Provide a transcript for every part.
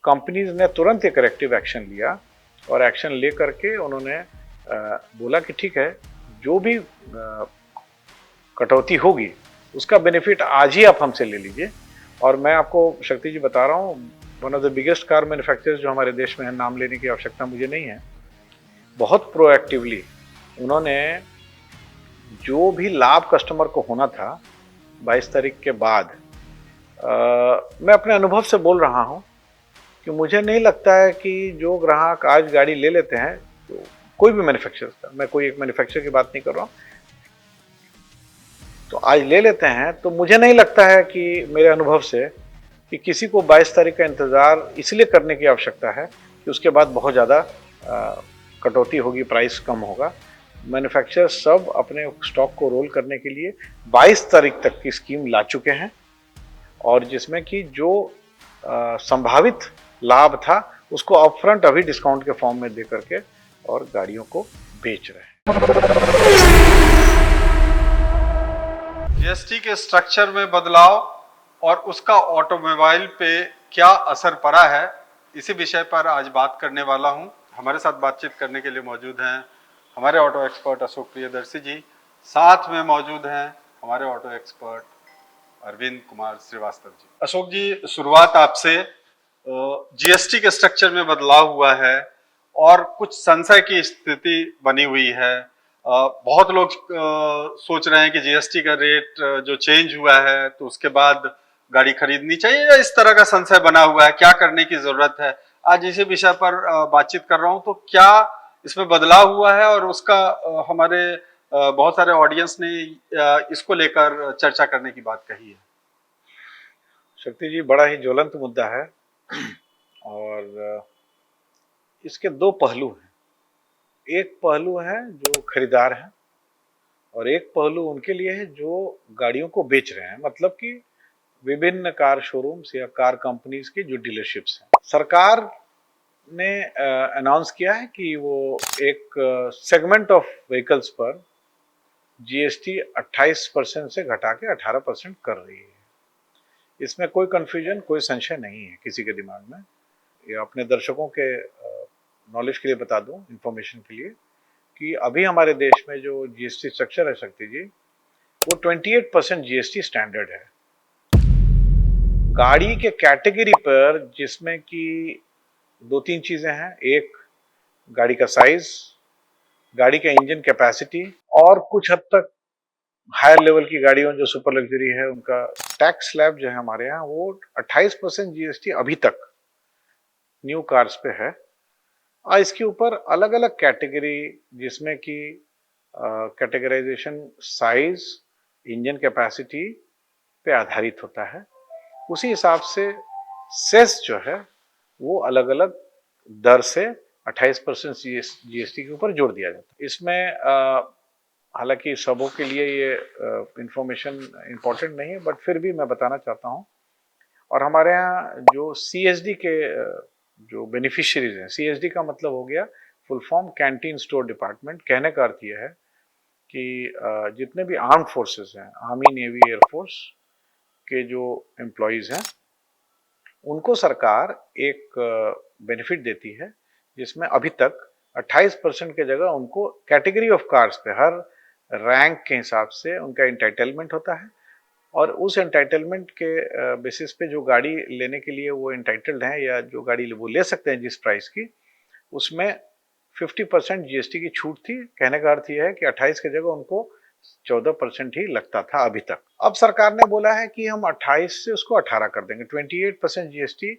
Companies ने तुरंत एक करेक्टिव एक्शन लिया और एक्शन ले करके उन्होंने बोला कि ठीक है, जो भी कटौती होगी उसका बेनिफिट आज ही आप हमसे ले लीजिए। और मैं आपको शक्ति जी बता रहा हूँ, one of the biggest car manufacturers जो हमारे देश में है, नाम लेने की आवश्यकता मुझे नहीं है, बहुत प्रोएक्टिवली उन्होंने जो भी लाभ कस्टमर को होना था 22 तारीख के बाद, मैं अपने अनुभव से बोल रहा हूँ कि मुझे नहीं लगता है कि जो ग्राहक आज गाड़ी ले लेते हैं, तो कोई भी मैन्युफैक्चरर का, मैं कोई एक मैन्युफैक्चरर की बात नहीं कर रहा हूँ, तो आज ले लेते हैं, तो मुझे नहीं लगता है कि मेरे अनुभव से कि किसी को 22 तारीख का इंतज़ार इसलिए करने की आवश्यकता है कि उसके बाद बहुत ज़्यादा कटौती होगी, प्राइस कम होगा। मैन्युफैक्चरर सब अपने स्टॉक को रोल करने के लिए 22 तारीख तक की स्कीम ला चुके हैं, और जिसमें कि जो संभावित लाभ था उसको अपफ्रंट अभी डिस्काउंट के फॉर्म में दे करके और गाड़ियों को बेच रहे हैं। जीएसटी के स्ट्रक्चर में बदलाव और उसका ऑटोमोबाइल पे क्या असर पड़ा है, इसी विषय पर आज बात करने वाला हूं। हमारे साथ बातचीत करने के लिए मौजूद हैं हमारे ऑटो एक्सपर्ट अशोक प्रियदर्शी जी, साथ में मौजूद हैं हमारे ऑटो एक्सपर्ट अरविंद कुमार श्रीवास्तव जी। अशोक जी, शुरुआत आपसे। जीएसटी के स्ट्रक्चर में बदलाव हुआ है और कुछ संशय की स्थिति बनी हुई है। बहुत लोग सोच रहे हैं कि जीएसटी का रेट जो चेंज हुआ है तो उसके बाद गाड़ी खरीदनी चाहिए, या इस तरह का संशय बना हुआ है, क्या करने की जरूरत है। आज इसी विषय पर बातचीत कर रहा हूं। तो क्या इसमें बदलाव हुआ है और उसका हमारे बहुत सारे ऑडियंस ने इसको लेकर चर्चा करने की बात कही है। शक्ति जी, बड़ा ही ज्वलंत मुद्दा है और इसके दो पहलू हैं। एक पहलू है जो खरीदार हैं और एक पहलू उनके लिए है जो गाड़ियों को बेच रहे हैं, मतलब कि विभिन्न कार शोरूम्स या कार कंपनीज की जो डीलरशिप्स हैं। सरकार ने अनाउंस किया है कि वो एक सेगमेंट ऑफ व्हीकल्स पर जीएसटी 28% से घटा के 18% कर रही है। इसमें कोई कंफ्यूजन, कोई संशय नहीं है किसी के दिमाग में। ये अपने दर्शकों के नॉलेज के लिए बता दूं, इंफॉर्मेशन के लिए, कि अभी हमारे देश में जो जीएसटी स्ट्रक्चर है शक्ति जी, वो 28% जीएसटी स्टैंडर्ड है। गाड़ी के कैटेगरी पर, जिसमें कि दो तीन चीजें हैं, एक गाड़ी का साइज, गाड़ी का इंजन कैपेसिटी, और कुछ हद तक हायर लेवल की गाड़ियों जो सुपर लग्जरी है उनका टैक्स स्लैब जो है हमारे यहाँ, वो 28% जीएसटी अभी तक न्यू कार्स पे है। और इसके ऊपर अलग अलग कैटेगरी, जिसमें कि कैटेगराइजेशन साइज, इंजन कैपेसिटी पे आधारित होता है। उसी हिसाब से सेस जो है वो अलग अलग दर से 28% जीएसटी के ऊपर जोड़ दिया जाता है। इसमें हालांकि सबों के लिए ये इंफॉर्मेशन इंपॉर्टेंट नहीं है, बट फिर भी मैं बताना चाहता हूँ। और हमारे यहाँ जो सीएसडी के जो बेनिफिशियरीज हैं, सीएसडी का मतलब हो गया full form canteen store department. कहने का अर्थ यह है कि जितने भी आर्म्ड फोर्सेस हैं, आर्मी, नेवी, एयरफोर्स के जो एम्प्लॉयज़ हैं, उनको सरकार एक बेनिफिट देती है, जिसमें अभी तक 28% की जगह उनको कैटेगरी ऑफ कार्स पे हर रैंक के हिसाब से उनका इंटाइटलमेंट होता है, और उस एंटाइटलमेंट के बेसिस पे जो गाड़ी लेने के लिए वो एंटाइटल्ड हैं, या जो गाड़ी वो ले सकते हैं जिस प्राइस की, उसमें 50% जीएसटी की छूट थी। कहने का अर्थ यह है कि 28 की जगह उनको 14% ही लगता था अभी तक। अब सरकार ने बोला है कि हम 28 से उसको 18 कर देंगे, 28% जीएसटी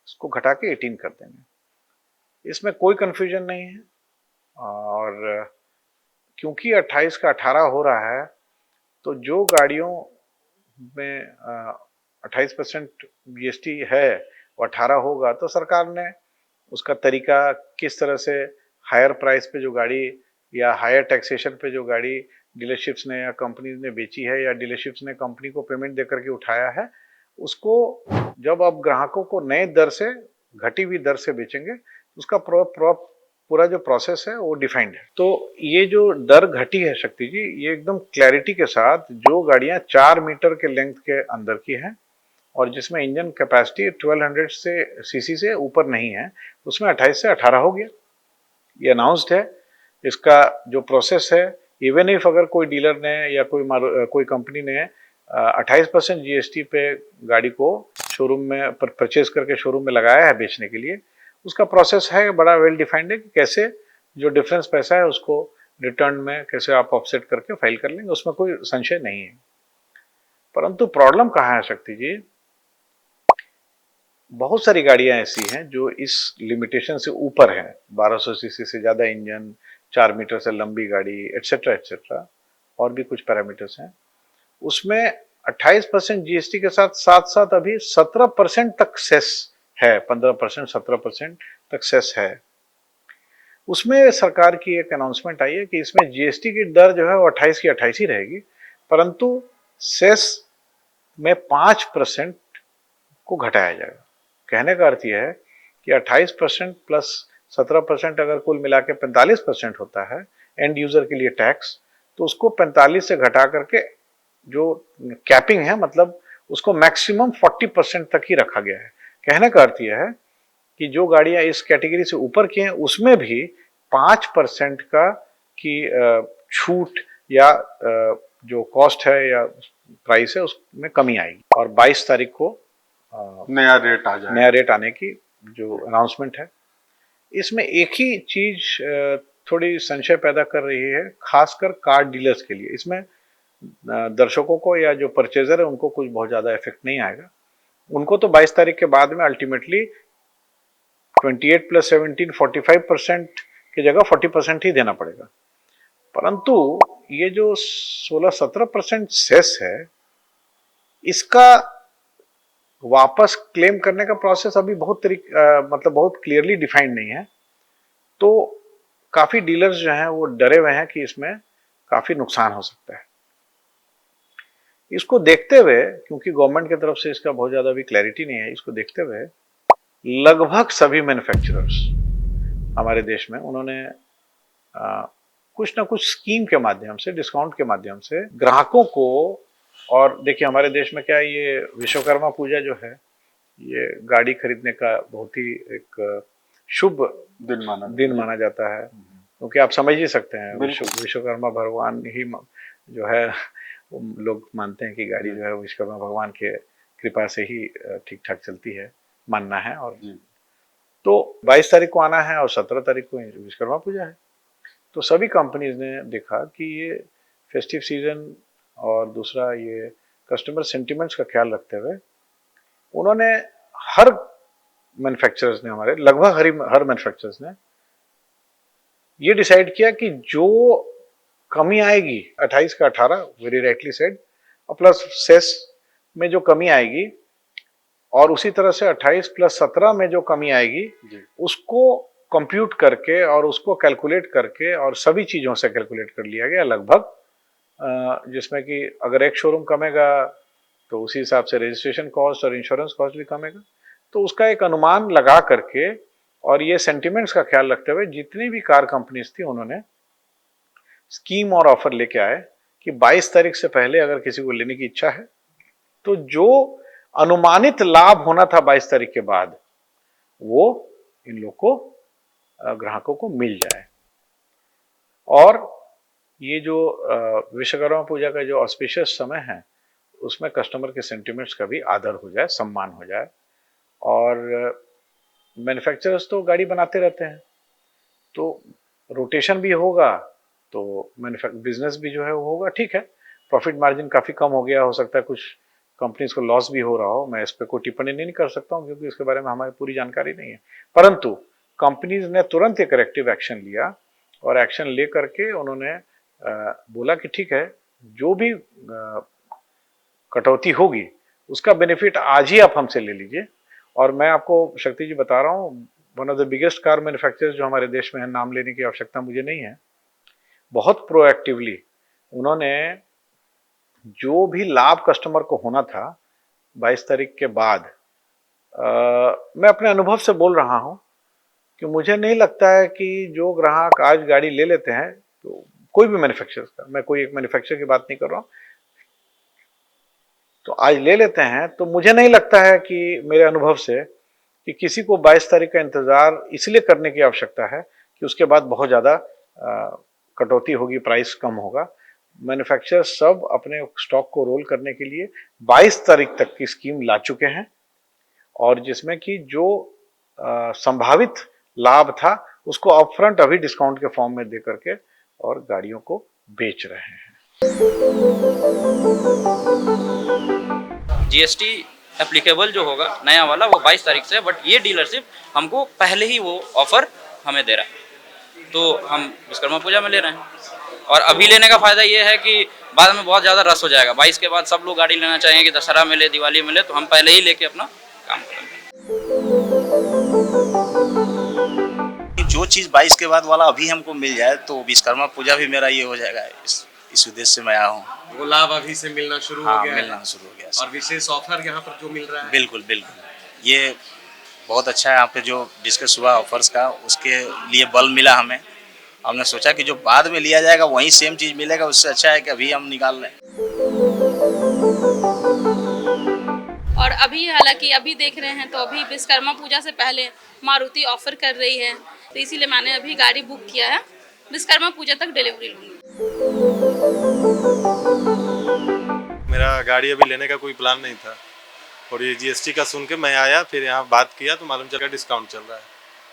उसको घटा के 18 कर देंगे। इसमें कोई कंफ्यूजन नहीं है, और क्योंकि 28 का 18 हो रहा है, तो जो गाड़ियों में 28% जीएसटी है वो 18 होगा, तो सरकार ने उसका तरीका किस तरह से हायर प्राइस पे जो गाड़ी या हायर टैक्सेशन पे जो गाड़ी डीलरशिप्स ने या कंपनीज ने बेची है, या डीलरशिप्स ने कंपनी को पेमेंट देकर के उठाया है, उसको जब आप ग्राहकों को नए दर से, घटी हुई दर से बेचेंगे, उसका पूरा जो प्रोसेस है वो डिफाइंड है। तो ये जो दर घटी है शक्ति जी, ये एकदम क्लैरिटी के साथ जो गाड़ियां 4 मीटर के लेंथ के अंदर की हैं और जिसमें इंजन कैपेसिटी 1200 से सीसी से ऊपर नहीं है, उसमें 28 से 18 हो गया। ये अनाउंस्ड है। इसका जो प्रोसेस है, इवन इफ अगर कोई डीलर ने या कोई कंपनी ने 28% जीएसटी पे गाड़ी को शोरूम में परचेज करके शोरूम में लगाया है बेचने के लिए, उसका प्रोसेस है बड़ा वेल डिफाइंड है कि कैसे जो डिफरेंस पैसा है उसको रिटर्न में कैसे आप ऑफसेट करके फाइल कर लेंगे, उसमें कोई संशय नहीं है। परंतु प्रॉब्लम कहाँ है शक्ति जी, बहुत सारी गाड़ियां ऐसी हैं जो इस लिमिटेशन से ऊपर हैं, 1200 सीसी से ज्यादा इंजन, 4 मीटर से लंबी गाड़ी, एटसेट्रा एटसेट्रा, और भी कुछ पैरामीटर्स हैं। उसमें 28% जीएसटी के साथ साथ साथ अभी 17% तक सेस है, 15% 17% तक सेस है। उसमें सरकार की एक अनाउंसमेंट आई है कि इसमें जीएसटी की दर जो है वो 28 की 28 ही रहेगी, परंतु सेस में 5% को घटाया जाएगा। कहने का अर्थ यह है कि 28% प्लस 17% अगर कुल मिला के 45% होता है एंड यूजर के लिए टैक्स, तो उसको 45 से घटा करके जो कैपिंग है, मतलब उसको मैक्सिमम 40% तक ही रखा गया है। कहने का अर्थ यह है कि जो गाड़ियां इस कैटेगरी से ऊपर की हैं उसमें भी 5% का की छूट या जो कॉस्ट है या प्राइस है उसमें कमी आएगी। और 22 तारीख को नया रेट आ जाएगा, नया रेट आने की जो अनाउंसमेंट है। इसमें एक ही चीज थोड़ी संशय पैदा कर रही है, खासकर कार डीलर्स के लिए। इसमें दर्शकों को या जो परचेजर है उनको कुछ बहुत ज्यादा इफेक्ट नहीं आएगा। उनको तो 22 तारीख के बाद में अल्टीमेटली 28 प्लस 17 45% की जगह 40% ही देना पड़ेगा। परंतु ये जो 16-17% सेस है, इसका वापस क्लेम करने का प्रोसेस अभी मतलब बहुत क्लियरली डिफाइंड नहीं है। तो काफी डीलर्स जो हैं वो डरे हुए हैं कि इसमें काफी नुकसान हो सकता है। इसको देखते हुए, क्योंकि गवर्नमेंट की तरफ से इसका बहुत ज्यादा भी क्लैरिटी नहीं है, इसको देखते हुए लगभग सभी मैन्युफैक्चरर्स हमारे देश में उन्होंने कुछ ना कुछ स्कीम के माध्यम से, डिस्काउंट के माध्यम से ग्राहकों को, और देखिए हमारे देश में क्या है, ये विश्वकर्मा पूजा जो है ये गाड़ी खरीदने का बहुत ही एक शुभ दिन माना जाता है, क्योंकि आप समझ ही सकते हैं विश्वकर्मा भगवान ही जो है लोग मानते हैं कि गाड़ी जो है विश्वकर्मा भगवान के कृपा से ही ठीक ठाक चलती है, मानना है। और तो 22 तारीख को आना है और 17 तारीख को विश्वकर्मा पूजा है। तो सभी कंपनीज ने देखा कि ये फेस्टिव सीजन और दूसरा ये कस्टमर सेंटिमेंट्स का ख्याल रखते हुए उन्होंने हर मैन्युफैक्चरर्स ने, हमारे लगभग हर मैन्युफैक्चरर्स ने ये डिसाइड किया कि जो कमी आएगी 28 का 18, वेरी राइटली सेड, और प्लस सेस में जो कमी आएगी और उसी तरह से 28 प्लस 17 में जो कमी आएगी उसको कंप्यूट करके और उसको कैलकुलेट करके, और सभी चीजों से कैलकुलेट कर लिया गया लगभग, जिसमें कि अगर एक शोरूम कमेगा तो उसी हिसाब से रजिस्ट्रेशन कॉस्ट और इंश्योरेंस कॉस्ट भी कमेगा। तो उसका एक अनुमान लगा करके और ये सेंटिमेंट्स का ख्याल रखते हुए जितनी भी कार कंपनीज थी उन्होंने स्कीम और ऑफर लेके आए कि 22 तारीख से पहले अगर किसी को लेने की इच्छा है तो जो अनुमानित लाभ होना था 22 तारीख के बाद वो इन लोग को, ग्राहकों को मिल जाए। और ये जो विश्वकर्मा पूजा का जो ऑस्पिशियस समय है उसमें कस्टमर के सेंटिमेंट्स का भी आदर हो जाए, सम्मान हो जाए। और मैन्युफैक्चरर्स तो गाड़ी बनाते रहते हैं, तो रोटेशन भी होगा तो बिजनेस भी जो है वो होगा, ठीक है। प्रॉफिट मार्जिन काफ़ी कम हो गया, हो सकता है कुछ कंपनीज को लॉस भी हो रहा हो, मैं इस पर कोई टिप्पणी नहीं कर सकता हूँ क्योंकि इसके बारे में हमारी पूरी जानकारी नहीं है। परंतु कंपनीज ने तुरंत एक करेक्टिव एक्शन लिया और एक्शन ले करके उन्होंने बोला कि ठीक है, जो भी कटौती होगी उसका बेनिफिट आज ही आप हमसे ले लीजिए। और मैं आपको शक्ति जी बता रहा हूँ, one of the biggest car manufacturers जो हमारे देश में है, नाम लेने की आवश्यकता मुझे नहीं है, बहुत प्रोएक्टिवली उन्होंने जो भी लाभ कस्टमर को होना था 22 तारीख के बाद, मैं अपने अनुभव से बोल रहा हूं कि मुझे नहीं लगता है कि जो ग्राहक आज गाड़ी ले लेते हैं, तो कोई भी मैन्युफैक्चरर का, मैं कोई एक मैन्युफैक्चरर की बात नहीं कर रहा हूं, तो आज ले लेते हैं। तो मुझे नहीं लगता है कि मेरे अनुभव से कि किसी को 22 तारीख का इंतजार इसलिए करने की आवश्यकता है कि उसके बाद बहुत ज़्यादा कटौती होगी, प्राइस कम होगा। मैन्युफैक्चरर सब अपने स्टॉक को रोल करने के लिए 22 तारीख तक की स्कीम ला चुके हैं, और जिसमें कि जो संभावित लाभ था उसको अपफ्रंट अभी डिस्काउंट के फॉर्म में दे करके और गाड़ियों को बेच रहे हैं। जीएसटी एप्लीकेबल जो होगा नया वाला वो 22 तारीख से है, बट ये डीलरशिप हमको पहले ही वो ऑफर हमें दे रहा है, तो हम विश्वकर्मा पूजा में ले रहे हैं। और अभी लेने का फ़ायदा ये है कि बाद में बहुत ज़्यादा रश हो जाएगा। 22 के बाद सब लोग गाड़ी लेना चाहेंगे, दशहरा में ले, दिवाली में ले, तो हम पहले ही लेके अपना काम करेंगे। जो चीज़ 22 के बाद वाला अभी हमको मिल जाए तो विश्वकर्मा पूजा भी मेरा ये हो जाएगा। इस उद्देश्य से मैं आया हूँ। वो लाभ अभी से मिलना शुरू हो गया मिलना है। शुरू हो गया और विशेष ऑफर यहाँ पर जो मिल रहा है, बिल्कुल बिल्कुल ये बहुत अच्छा है। यहाँ पे जो डिस्कस हुआ ऑफर्स का, उसके लिए बल मिला हमें। हमने सोचा कि जो बाद में लिया जाएगा वही सेम चीज़ मिलेगा, उससे अच्छा है कि अभी हम निकाल लें। और अभी हालांकि अभी देख रहे हैं तो अभी विश्वकर्मा पूजा से पहले मारुति ऑफर कर रही है, तो इसीलिए मैंने अभी गाड़ी बुक किया है। विश्वकर्मा पूजा तक डिलीवरी लूँगी। मेरा गाड़ी अभी लेने का कोई प्लान नहीं था और ये जीएसटी का सुन के मैं आया, फिर यहाँ बात किया तो मालूम चला डिस्काउंट चल रहा है,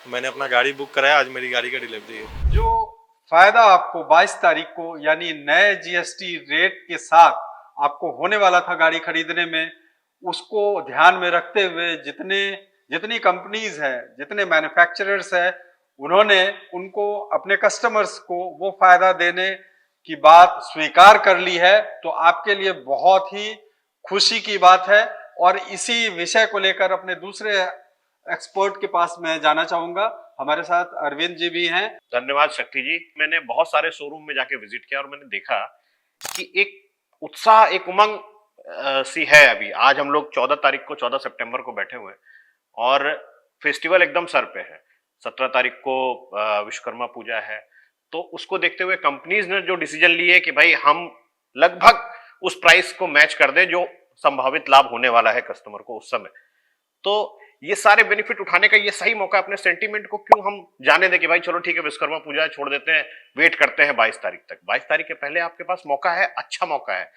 तो मैंने अपना गाड़ी बुक कराया। आज मेरी गाड़ी का डिलीवरी है। जो फायदा आपको 22 तारीख को यानी नए जीएसटी रेट के साथ आपको होने वाला था गाड़ी खरीदने में, उसको ध्यान में रखते हुए जितनी कंपनीज है, जितने मैन्युफैक्चरर्स है, उन्होंने उनको अपने कस्टमर्स को वो फायदा देने की बात स्वीकार कर ली है। तो आपके लिए बहुत ही खुशी की बात है। और इसी विषय को लेकर अपने दूसरे एक्सपर्ट के पास मैं जाना चाहूंगा। हमारे साथ अरविंद जी भी हैं। धन्यवाद शक्ति जी। मैंने बहुत सारे शोरूम में जाके विजिट किया और मैंने देखा कि एक उत्साह, एक उमंग सी है। अभी आज हम लोग 14 तारीख को, 14 सितंबर को बैठे हुए हैं और फेस्टिवल एकदम सर पे है। 17 तारीख को विश्वकर्मा पूजा है, तो उसको देखते हुए कंपनीज ने जो डिसीजन लिए कि भाई हम लगभग उस प्राइस को मैच कर दें जो संभावित लाभ होने वाला है कस्टमर को उस समय, तो ये सारे बेनिफिट उठाने का ये सही मौका। अपने सेंटीमेंट को क्यों हम जाने दें कि भाई चलो ठीक है विश्वकर्मा पूजा है, छोड़ देते हैं, वेट करते हैं 22 तारीख तक। 22 तारीख के पहले आपके पास मौका है, अच्छा मौका है।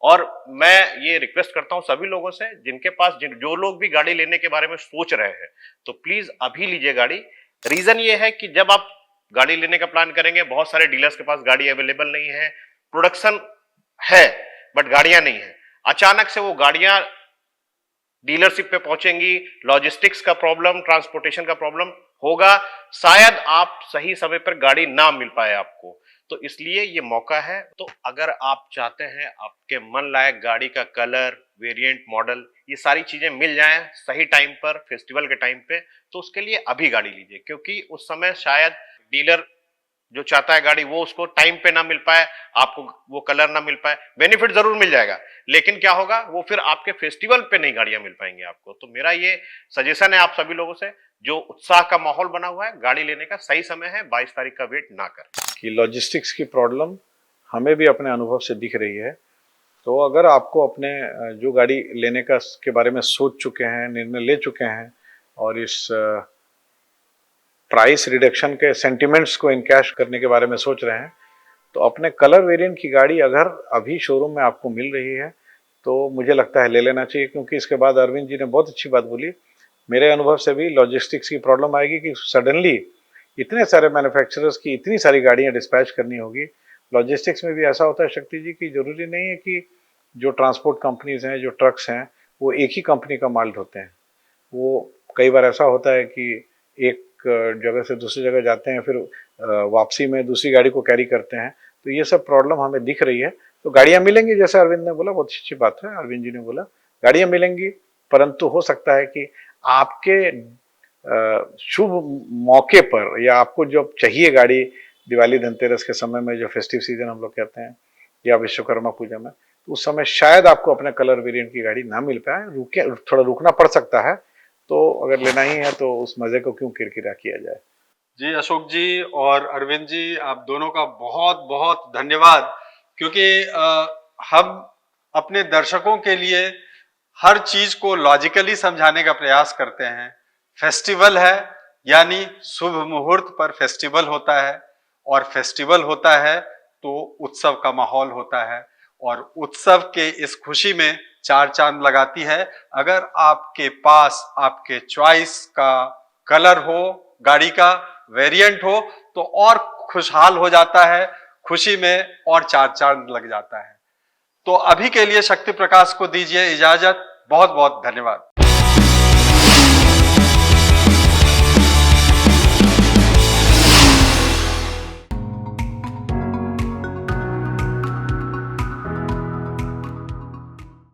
और मैं ये रिक्वेस्ट करता हूं सभी लोगों से जिनके पास जो लोग भी गाड़ी लेने के बारे में सोच रहे हैं, तो प्लीज अभी लीजिए गाड़ी। रीजन ये है कि जब आप गाड़ी लेने का प्लान करेंगे, बहुत सारे डीलर्स के पास गाड़ी अवेलेबल नहीं है, प्रोडक्शन है बट गाड़ियां नहीं है। अचानक से वो गाड़ियां डीलरशिप पे पहुंचेंगी, लॉजिस्टिक्स का प्रॉब्लम, ट्रांसपोर्टेशन का प्रॉब्लम होगा, शायद आप सही समय पर गाड़ी ना मिल पाए आपको। तो इसलिए ये मौका है। तो अगर आप चाहते हैं आपके मन लायक गाड़ी का कलर, वेरिएंट, मॉडल, ये सारी चीजें मिल जाएं सही टाइम पर, फेस्टिवल के टाइम पे, तो उसके लिए अभी गाड़ी लीजिए, क्योंकि उस समय शायद डीलर जो चाहता है गाड़ी वो उसको टाइम पे ना मिल पाए, आपको वो कलर ना मिल पाए। बेनिफिट जरूर मिल जाएगा, लेकिन क्या होगा, वो फिर आपके फेस्टिवल पे नहीं गाड़ियां मिल पाएंगी आपको। तो मेरा ये सजेशन है आप सभी लोगों से, जो उत्साह का माहौल बना हुआ है, गाड़ी लेने का सही समय है, 22 तारीख का वेट ना करें। कि लॉजिस्टिक्स की प्रॉब्लम हमें भी अपने अनुभव से दिख रही है। तो अगर आपको अपने जो गाड़ी लेने का के बारे में सोच चुके हैं, निर्णय ले चुके हैं और इस प्राइस रिडक्शन के सेंटिमेंट्स को इनकैश करने के बारे में सोच रहे हैं, तो अपने कलर वेरिएंट की गाड़ी अगर अभी शोरूम में आपको मिल रही है तो मुझे लगता है ले लेना चाहिए। क्योंकि इसके बाद अरविंद जी ने बहुत अच्छी बात बोली, मेरे अनुभव से भी लॉजिस्टिक्स की प्रॉब्लम आएगी कि सडनली इतने सारे मैन्युफैक्चरर्स की इतनी सारी गाड़ियां डिस्पैच करनी होगी। लॉजिस्टिक्स में भी ऐसा होता है शक्ति जी कि जरूरी नहीं है कि जो ट्रांसपोर्ट कंपनीज हैं, जो ट्रक्स हैं, वो एक ही कंपनी का माल ढोते हैं। वो कई बार ऐसा होता है कि एक जगह से दूसरी जगह जाते हैं, फिर वापसी में दूसरी गाड़ी को कैरी करते हैं। तो ये सब प्रॉब्लम हमें दिख रही है। तो गाड़ियां मिलेंगी, जैसे अरविंद ने बोला, बहुत अच्छी बात है, अरविंद जी ने बोला गाड़ियां मिलेंगी, परंतु हो सकता है कि आपके शुभ मौके पर या आपको जो चाहिए गाड़ी दिवाली धनतेरस के समय में, जो फेस्टिव सीजन हम लोग कहते हैं, या विश्वकर्मा पूजा में, तो उस समय शायद आपको अपने कलर वेरिएंट की गाड़ी ना मिल पाए, थोड़ा रुकना पड़ सकता है। तो अगर लेना ही है तो उस मजे को क्यों किरकिरा किया जाए। जी अशोक जी और अरविंद जी, आप दोनों का बहुत बहुत धन्यवाद। क्योंकि हम अपने दर्शकों के लिए हर चीज को लॉजिकली समझाने का प्रयास करते हैं। फेस्टिवल है यानी शुभ मुहूर्त पर फेस्टिवल होता है, और फेस्टिवल होता है तो उत्सव का माहौल होता है, और उत्सव के इस खुशी में चार चांद लगाती है। अगर आपके पास आपके चॉइस का कलर हो, गाड़ी का वेरिएंट हो, तो और खुशहाल हो जाता है, खुशी में और चार चांद लग जाता है। तो अभी के लिए शक्ति प्रकाश को दीजिए इजाजत। बहुत बहुत धन्यवाद।